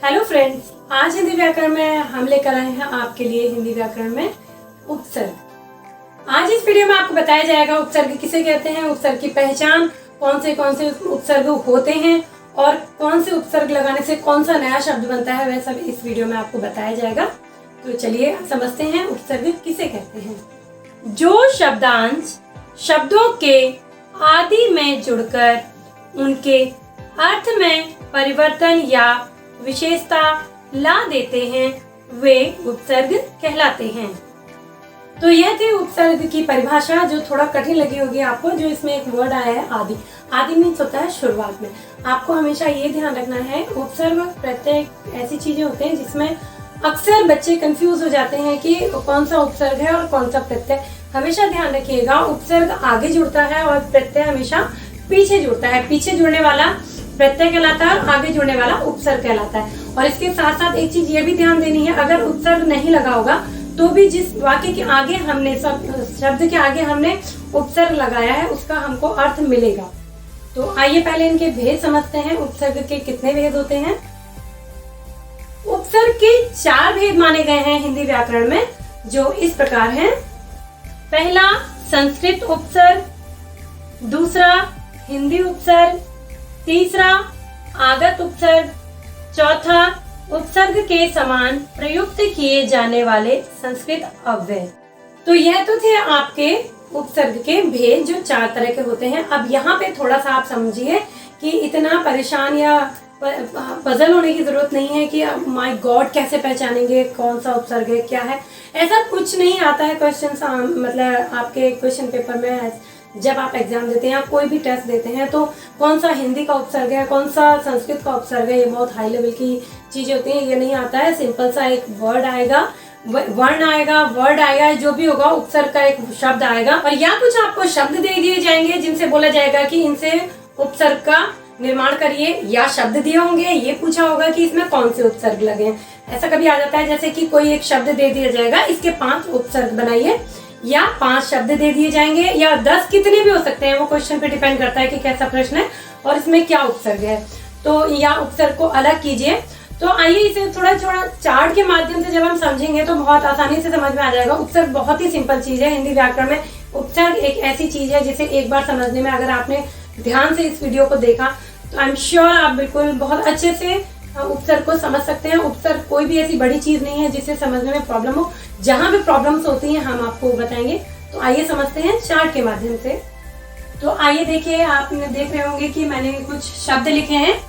Hello friends, आज हिंदी व्याकरण में हम लेकर आए हैं आपके लिए हिंदी व्याकरण में उपसर्ग। आज इस वीडियो में आपको बताया जाएगा उपसर्ग किसे कहते हैं, उपसर्ग की पहचान, कौन से उपसर्ग होते हैं और कौन से उपसर्ग लगाने से कौन सा नया शब्द बनता है, वह सब इस वीडियो में आपको बताया जाएगा। तो चलिए समझते हैं उपसर्ग किसे कहते हैं। जो शब्दांश शब्दों के आदि में जुड़कर उनके अर्थ में परिवर्तन या विशेषता ला देते हैं वे उपसर्ग कहलाते हैं। तो यह थी उपसर्ग की परिभाषा, जो थोड़ा कठिन लगी होगी आपको। जो इसमें एक वर्ड आया है आदि। आदि मीन्स होता है शुरुआत में। आपको हमेशा ये ध्यान रखना है, उपसर्ग प्रत्यय ऐसी चीजें होते हैं जिसमें अक्सर बच्चे कंफ्यूज हो जाते हैं कि कौन सा उपसर्ग है और कौन सा प्रत्यय। हमेशा ध्यान रखिएगा, उपसर्ग आगे जुड़ता है और प्रत्यय हमेशा पीछे जुड़ता है। पीछे जुड़ने वाला प्रत्यय कहलाता है और आगे जुड़ने वाला उपसर्ग कहलाता है। और इसके साथ साथ एक चीज ये भी ध्यान देनी है, अगर उपसर्ग नहीं लगा होगा तो भी जिस वाक्य के आगे हमने शब्द के आगे हमने उपसर्ग लगाया है उसका हमको अर्थ मिलेगा। तो आइए पहले इनके भेद समझते हैं। उपसर्ग के कितने भेद होते हैं? उपसर्ग के 4 भेद माने गए हैं हिंदी व्याकरण में, जो इस प्रकार हैं। पहला संस्कृत उपसर्ग, दूसरा हिंदी उपसर्ग, तीसरा आगत उपसर्ग, चौथा उपसर्ग के समान प्रयुक्त किए जाने वाले संस्कृत अव्यय। तो यह तो थे आपके उपसर्ग के भेद, जो 4 तरह के होते हैं। अब यहाँ पे थोड़ा सा आप समझिए कि इतना परेशान या पजल होने की जरूरत नहीं है कि माय गॉड कैसे पहचानेंगे कौन सा उपसर्ग है, क्या है। ऐसा कुछ नहीं आता है क्वेश्चन, मतलब आपके क्वेश्चन पेपर में जब आप एग्जाम देते हैं या कोई भी टेस्ट देते हैं तो कौन सा हिंदी का उपसर्ग है, कौन सा संस्कृत का उपसर्ग है, ये बहुत हाई लेवल की चीजें होती हैं। ये नहीं आता है। सिंपल सा एक वर्ड आएगा, वर्ण आएगा, वर्ड आएगा, जो भी होगा उपसर्ग का एक शब्द आएगा और या कुछ आपको शब्द दे दिए जाएंगे जिनसे बोला जाएगा कि इनसे उपसर्ग का निर्माण करिए, या शब्द दिए होंगे, ये पूछा होगा कि इसमें कौन से उपसर्ग लगे हैं। ऐसा कभी आ जाता है जैसे कि कोई एक शब्द दे दिया जाएगा, इसके 5 उपसर्ग बनाइए, या 5 शब्द दे दिए जाएंगे, या 10, कितने भी हो सकते हैं। वो क्वेश्चन पे डिपेंड करता है कि कैसा प्रश्न है और इसमें क्या उपसर्ग है। तो या उपसर्ग को अलग कीजिए। तो आइए इसे थोड़ा थोड़ा चार्ट के माध्यम से जब हम समझेंगे तो बहुत आसानी से समझ में आ जाएगा। उपसर्ग बहुत ही सिंपल चीज है हिंदी व्याकरण में। उपसर्ग एक ऐसी चीज है जिसे एक बार समझने में, अगर आपने ध्यान से इस वीडियो को देखा तो आई एम श्योर आप बिल्कुल बहुत अच्छे से उपसर्ग को समझ सकते हैं। उपसर्ग कोई भी ऐसी बड़ी चीज नहीं है जिससे समझने में प्रॉब्लम हो। जहां भी प्रॉब्लम्स होती हैं हम आपको बताएंगे। तो आइए समझते हैं चार्ट के माध्यम से। तो आइए देखिए, आपने देख रहे होंगे कि मैंने कुछ शब्द लिखे हैं,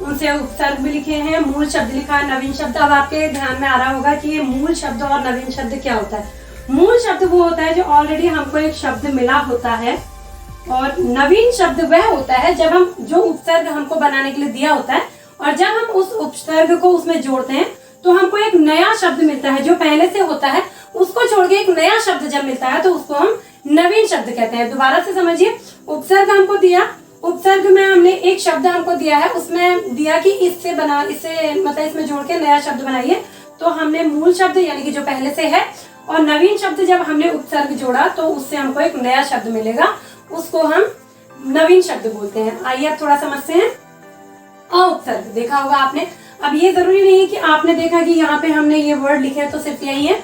उनसे उपसर्ग भी लिखे हैं, मूल शब्द लिखा है, नवीन शब्द। अब आपके ध्यान में आ रहा होगा कि ये मूल शब्द और नवीन शब्द क्या होता है। मूल शब्द वो होता है जो ऑलरेडी हमको एक शब्द मिला होता है, और नवीन शब्द वह होता है जब हम जो उपसर्ग हमको बनाने के लिए दिया होता है और जब हम उस उपसर्ग को उसमें जोड़ते हैं तो हमको एक नया शब्द मिलता है। जो पहले से होता है उसको छोड़ के एक नया शब्द जब मिलता है तो उसको हम नवीन शब्द कहते हैं। दोबारा से समझिए, उपसर्ग हमको दिया, उपसर्ग में हमने एक शब्द हमको दिया है, उसमें दिया कि इससे मतलब इसमें जोड़ के नया शब्द बनाइए। तो हमने मूल शब्द यानी कि जो पहले से है, और नवीन शब्द जब हमने उपसर्ग जोड़ा तो उससे हमको एक नया शब्द मिलेगा, उसको हम नवीन शब्द बोलते हैं। आइए अब थोड़ा समझते हैं। उपसर्ग देखा होगा आपने। अब ये जरूरी नहीं है कि आपने देखा कि यहाँ पे हमने ये वर्ड लिखे हैं तो सिर्फ यही है।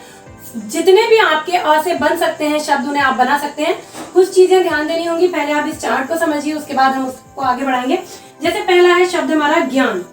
जितने भी आपके अ से बन सकते हैं शब्द उन्हें आप बना सकते हैं। कुछ चीजें ध्यान देनी होंगी। पहले आप इस चार्ट को समझिए, उसके बाद हम उसको आगे बढ़ाएंगे। जैसे पहला है शब्द हमारा ज्ञान।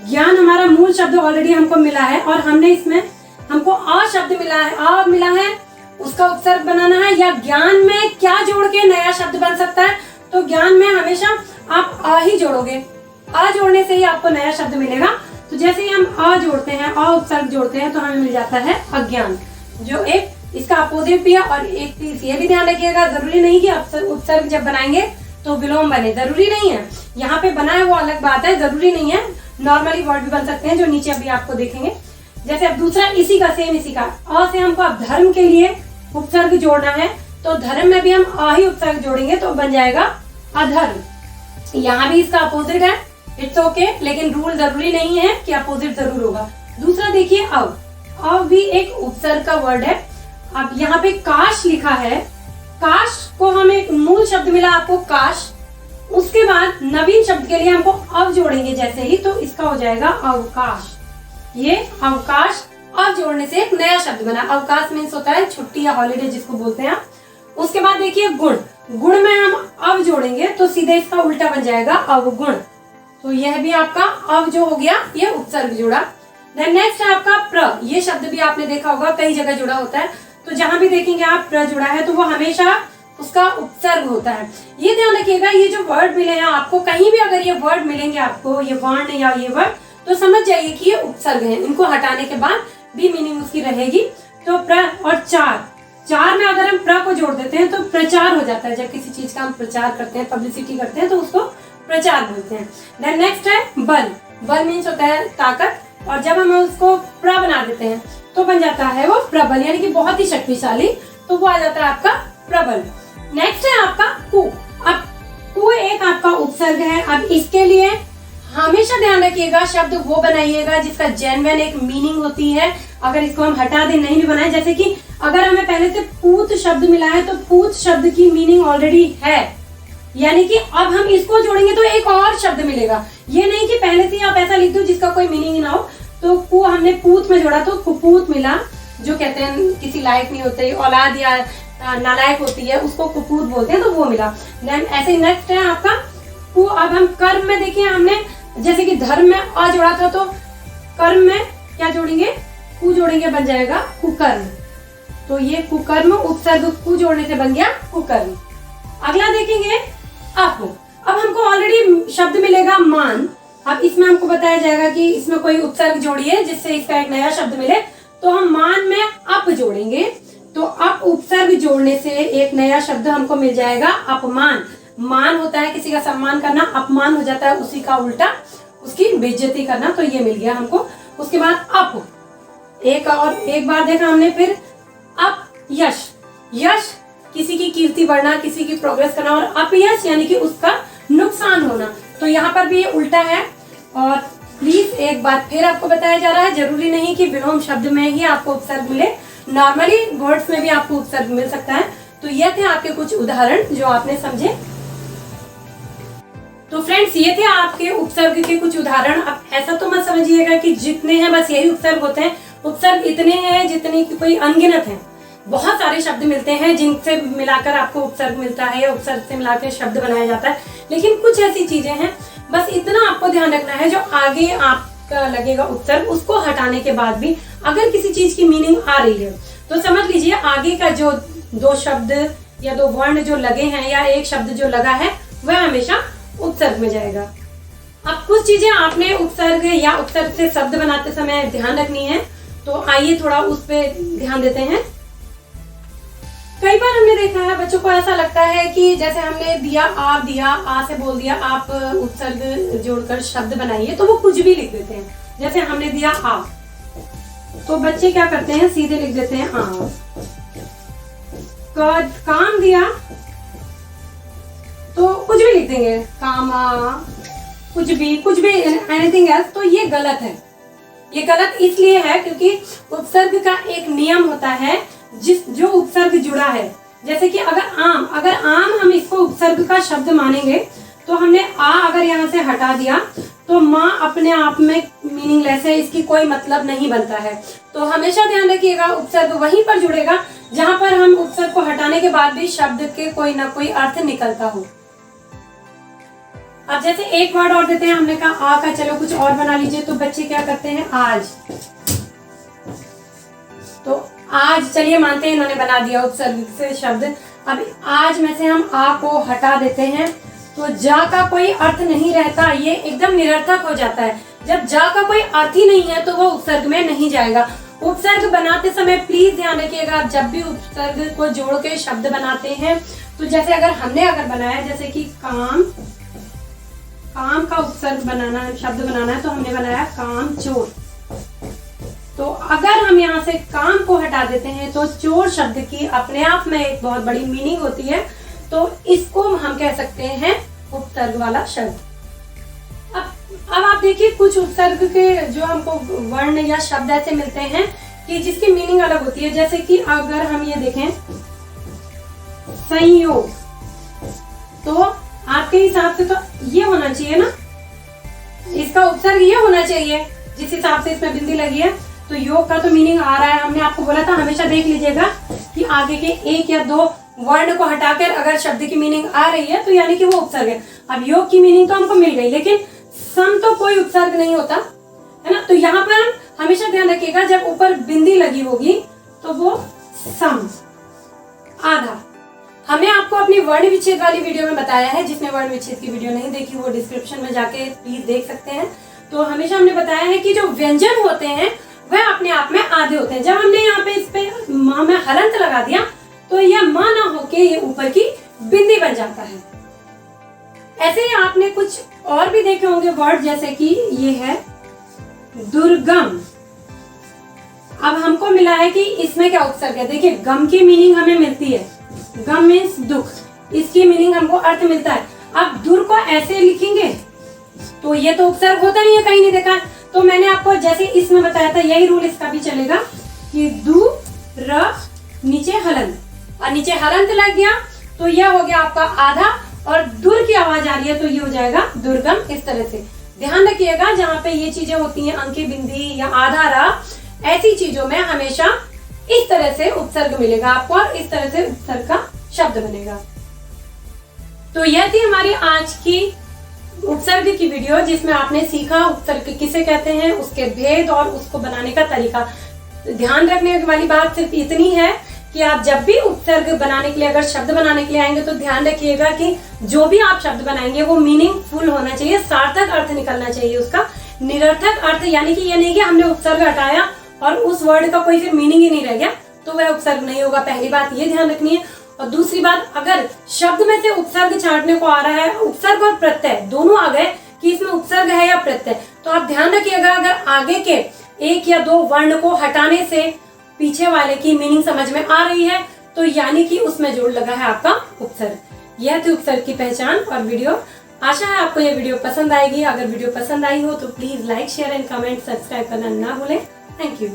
ज्ञान हमारा मूल शब्द ऑलरेडी हमको मिला है और हमने इसमें हमको अ शब्द मिला है, अ मिला है, उसका उपसर्ग बनाना है। या ज्ञान में क्या जोड़ के नया शब्द बन सकता है? तो ज्ञान में हमेशा आप अ ही जोड़ोगे, अ जोड़ने से ही आपको नया शब्द मिलेगा। तो जैसे ही हम अ जोड़ते हैं, अ उपसर्ग जोड़ते हैं तो हमें मिल जाता है अज्ञान, जो एक इसका अपोजिट भी है। और एक चीज ये भी ध्यान रखिएगा, जरूरी नहीं कि उपसर्ग जब बनाएंगे तो विलोम बने, जरूरी नहीं है। यहाँ पे बना है वो अलग बात है, जरूरी नहीं है। नॉर्मली वर्ड भी बन सकते हैं जो नीचे अभी आपको देखेंगे। जैसे अब दूसरा इसी का सेम, इसी का अ से हमको अब धर्म के लिए उपसर्ग जोड़ना है तो धर्म में भी हम अ ही उपसर्ग जोड़ेंगे तो बन जाएगा अधर्म। यहाँ भी इसका अपोजिट है, इट्स ओके, लेकिन रूल जरूरी नहीं है कि अपोजिट जरूर होगा। दूसरा देखिए अव, अव भी एक उपसर्ग का वर्ड है। अब यहाँ पे काश लिखा है, काश को हम एक मूल शब्द मिला आपको काश, उसके बाद नवीन शब्द के लिए हमको अव जोड़ेंगे जैसे ही, तो इसका हो जाएगा अवकाश। ये अवकाश अब जोड़ने से एक नया शब्द बना। अवकाश मीन्स होता है छुट्टी या हॉलीडे जिसको बोलते हैं। उसके बाद देखिए गुण, गुण में हम अब जोड़ेंगे तो सीधे इसका उल्टा बन जाएगा अवगुण। तो यह भी आपका अब जो हो गया ये उपसर्ग जुड़ा। देन नेक्स्ट है आपका प्र। ये शब्द भी आपने देखा होगा कई जगह जुड़ा होता है, तो जहां भी देखेंगे आप प्र जुड़ा है तो वो हमेशा उसका उपसर्ग होता है। ये ध्यान रखिएगा, ये जो वर्ड मिले हैं आपको, कहीं भी अगर ये वर्ड मिलेंगे आपको, ये वर्ण या ये वर्ड, तो समझ जाइए कि ये उपसर्ग है। इनको हटाने के बाद भी मीनिंग उसकी रहेगी। तो प्र और चार, चार में अगर हम प्र को जोड़ देते हैं तो प्रचार हो जाता है। जब किसी चीज का हम प्रचार करते हैं, पब्लिसिटी करते हैं, तो उसको प्रचार बोलते हैं। देन नेक्स्ट है बल। बल मीन्स होता है ताकत, और जब हम उसको प्र बना देते हैं तो बन जाता है वो प्रबल, यानी कि बहुत ही शक्तिशाली। तो वो आ जाता है आपका प्रबल। नेक्स्ट है आपका कु। अब कु एक आपका उपसर्ग है। अब इसके लिए हमेशा ध्यान रखिएगा, शब्द वो बनाइएगा जिसका जेन्युइन एक मीनिंग होती है। अगर इसको हम हटा दें, नहीं भी बनाए, जैसे कि अगर हमें पहले से पूत शब्द मिला है तो पूत शब्द की मीनिंग ऑलरेडी है, यानी कि अब हम इसको जोड़ेंगे तो एक और शब्द मिलेगा। ये नहीं कि पहले से आप ऐसा लिख दो जिसका कोई मीनिंग ना हो। तो कु हमने पूत में जोड़ा तो कुपूत मिला, जो कहते हैं किसी लायक नहीं होते, औलाद या नालायक होती है, उसको कुपूत बोलते हैं, तो वो मिला। देन ऐसे नेक्स्ट है आपका कु। अब हम कर्म में देखिए, हमने जैसे कि धर्म में अ जोड़ा था, तो कर्म में क्या जोड़ेंगे, कु जोड़ेंगे, बन जाएगा कुकर्म। तो ये कुकर्म उपसर्ग कु जोड़ने से बन गया कुकर्म। अगला देखेंगे अप। अब हमको ऑलरेडी शब्द मिलेगा मान। अब इसमें हमको बताया जाएगा कि इसमें कोई उपसर्ग जोड़िए जिससे इसका एक नया शब्द मिले। तो हम मान में अप जोड़ेंगे, तो अप उपसर्ग जोड़ने से एक नया शब्द हमको मिल जाएगा अपमान। मान होता है किसी का सम्मान करना, अपमान हो जाता है उसी का उल्टा, उसकी बेइज्जती करना। तो ये मिल गया हमको। उसके बाद अप, एक और एक बार देखा हमने। फिर अप यश। यश किसी की कीर्ति बढ़ना, किसी की प्रोग्रेस करना, और अपयश यानी कि उसका नुकसान होना। तो यहाँ पर भी ये उल्टा है। और प्लीज एक बार फिर आपको बताया जा रहा है, जरूरी नहीं कि विलोम शब्द में ही आपको उपसर्ग मिले, नॉर्मली वर्ड्स में भी आपको उपसर्ग मिल सकता है। तो ये थे आपके कुछ उदाहरण जो आपने समझे। तो फ्रेंड्स, ये थे आपके उपसर्ग के कुछ उदाहरण। अब ऐसा तो मत समझिएगा कि जितने हैं बस यही उपसर्ग होते हैं। उपसर्ग इतने हैं जितने की कोई अनगिनत है। बहुत सारे शब्द मिलते हैं जिनसे मिलाकर आपको उपसर्ग मिलता है, या उपसर्ग से मिलाकर शब्द बनाया जाता है। लेकिन कुछ ऐसी चीजें हैं, बस इतना आपको ध्यान रखना है, जो आगे आपका लगेगा उपसर्ग, उसको हटाने के बाद भी अगर किसी चीज की मीनिंग आ रही है तो समझ लीजिए आगे का जो दो शब्द या दो वर्ण जो लगे हैं, या एक शब्द जो लगा है, वह हमेशा उपसर्ग में जाएगा। अब कुछ चीजें आपने उपसर्ग या उपसर्ग से शब्द बनाते समय ध्यान रखनी है, तो आइए थोड़ा उस पे ध्यान देते हैं। कई बार हमने देखा है बच्चों को ऐसा लगता है कि जैसे हमने दिया, आ से बोल दिया, आप उपसर्ग जोड़कर शब्द बनाइए, तो वो कुछ भी लिख देते हैं। जैसे हमने दिया आ, तो बच्चे क्या करते हैं, सीधे लिख देते हैं आ। काम दिया तो कुछ भी लिख देंगे, कामा, कुछ भी एनीथिंग एल्स। तो ये गलत है। ये गलत इसलिए है क्योंकि उपसर्ग का एक नियम होता है, जो उपसर्ग जुड़ा है। जैसे कि अगर आम हम इसको उपसर्ग का शब्द मानेंगे, तो हमने आ अगर यहाँ से हटा दिया तो माँ अपने आप में मीनिंगलेस है, इसकी कोई मतलब नहीं बनता है। तो हमेशा ध्यान रखिएगा, उपसर्ग वहीं पर जुड़ेगा जहां पर हम उपसर्ग को हटाने के बाद भी शब्द के कोई ना कोई अर्थ निकलता हो। अब जैसे एक वर्ड और देते हैं, हमने कहा आ का, चलो कुछ और बना लीजिए। तो बच्चे क्या करते हैं, आज। तो आज, चलिए मानते हैं इन्होंने बना दिया उपसर्ग से शब्द। अब आज में से हम आ को हटा देते हैं तो जा का कोई अर्थ नहीं रहता, ये एकदम निरर्थक हो जाता है। जब जा का कोई अर्थ ही नहीं है तो वो उपसर्ग में नहीं जाएगा। उपसर्ग बनाते समय प्लीज ध्यान रखिएगा, आप जब भी उपसर्ग को जोड़ के शब्द बनाते हैं, तो जैसे अगर बनाया, जैसे कि काम का उपसर्ग बनाना, शब्द बनाना है, तो हमने बनाया काम चोर। तो अगर हम यहाँ से काम को हटा देते हैं तो चोर शब्द की अपने आप में एक बहुत बड़ी मीनिंग होती है। तो इसको हम कह सकते हैं उपसर्ग वाला शब्द। अब आप देखिए कुछ उपसर्ग के जो हमको वर्ण या शब्द ऐसे मिलते हैं कि जिसकी मीनिंग अलग होती है। जैसे कि अगर हम ये देखें संयोग, तो आपके हिसाब से तो ये होना चाहिए ना, इसका उपसर्ग ये होना चाहिए। जिस हिसाब से इसमें बिंदी लगी है। तो योग का तो मीनिंग आ रहा है, हमने आपको बोला था हमेशा देख लीजिएगा कि आगे के एक या दो वर्ण को हटाकर अगर शब्द की मीनिंग आ रही है तो यानी कि वो उपसर्ग है। अब योग की मीनिंग तो हमको मिल गई, लेकिन सम तो कोई उपसर्ग नहीं होता है ना। तो यहाँ पर हमेशा ध्यान रखिएगा जब ऊपर बिंदी लगी होगी तो वो सम, आधा। हमने आपको अपनी वर्ण विच्छेद वाली वीडियो में बताया है, जिसने वर्ण विच्छेद की वीडियो नहीं देखी वो डिस्क्रिप्शन में जाके प्लीज देख सकते हैं। तो हमेशा हमने बताया है कि जो व्यंजन होते हैं वह अपने आप में आधे होते हैं। जब हमने यहाँ पे इस पे माँ में हलंत लगा दिया तो यह माँ ना होके ये ऊपर की बिंदी बन जाता है। ऐसे ही आपने कुछ और भी देखे होंगे वर्ड, जैसे कि ये है दुर्गम। अब हमको मिला है कि इसमें क्या उपसर्ग है। देखिए गम की मीनिंग हमें मिलती है, गम मीन्स दुख, इसकी मीनिंग हमको अर्थ मिलता है। अब दुर को ऐसे लिखेंगे तो ये तो उपसर्ग होता नहीं है, कहीं नहीं देखा। तो मैंने आपको जैसे इसमें बताया था यही रूल इसका भी चलेगा कि दु र नीचे हलंत, और नीचे हलंत लग गया तो यह हो गया आपका आधा, और दुर की आवाज आ रही है तो ये हो जाएगा दुर्गम। इस तरह से ध्यान रखिएगा जहाँ पे ये चीजें होती हैं, अंकी बिंदी या आधा रा, ऐसी चीजों में हमेशा इस तरह से उपसर्ग मिलेगा आपको और इस तरह से उपसर्ग का शब्द बनेगा। तो यह थी हमारी आज की उपसर्ग की वीडियो, जिसमें आपने सीखा उपसर्ग किसे कहते हैं, उसके भेद और उसको बनाने का तरीका। ध्यान रखने वाली बात सिर्फ इतनी है कि आप जब भी उपसर्ग बनाने के लिए, अगर शब्द बनाने के लिए आएंगे तो ध्यान रखिएगा कि जो भी आप शब्द बनाएंगे वो मीनिंगफुल होना चाहिए, सार्थक अर्थ निकलना चाहिए उसका। निरर्थक अर्थ यानी कि ये नहीं कि हमने उपसर्ग हटाया और उस वर्ड का कोई फिर मीनिंग ही नहीं रह गया तो वह उपसर्ग नहीं होगा। पहली बात ये ध्यान रखनी है। और दूसरी बात, अगर शब्द में से उपसर्ग छांटने को आ रहा है, उपसर्ग और प्रत्यय दोनों आ गए कि इसमें उपसर्ग है या प्रत्यय, तो आप ध्यान रखिएगा अगर आगे के एक या दो वर्ण को हटाने से पीछे वाले की मीनिंग समझ में आ रही है तो यानी कि उसमें जोड़ लगा है आपका उपसर्ग। यह थी उपसर्ग की पहचान और वीडियो। आशा है आपको यह वीडियो पसंद आएगी। अगर वीडियो पसंद आई हो तो please like, share and comment, subscribe करना ना भूलें। Thank you.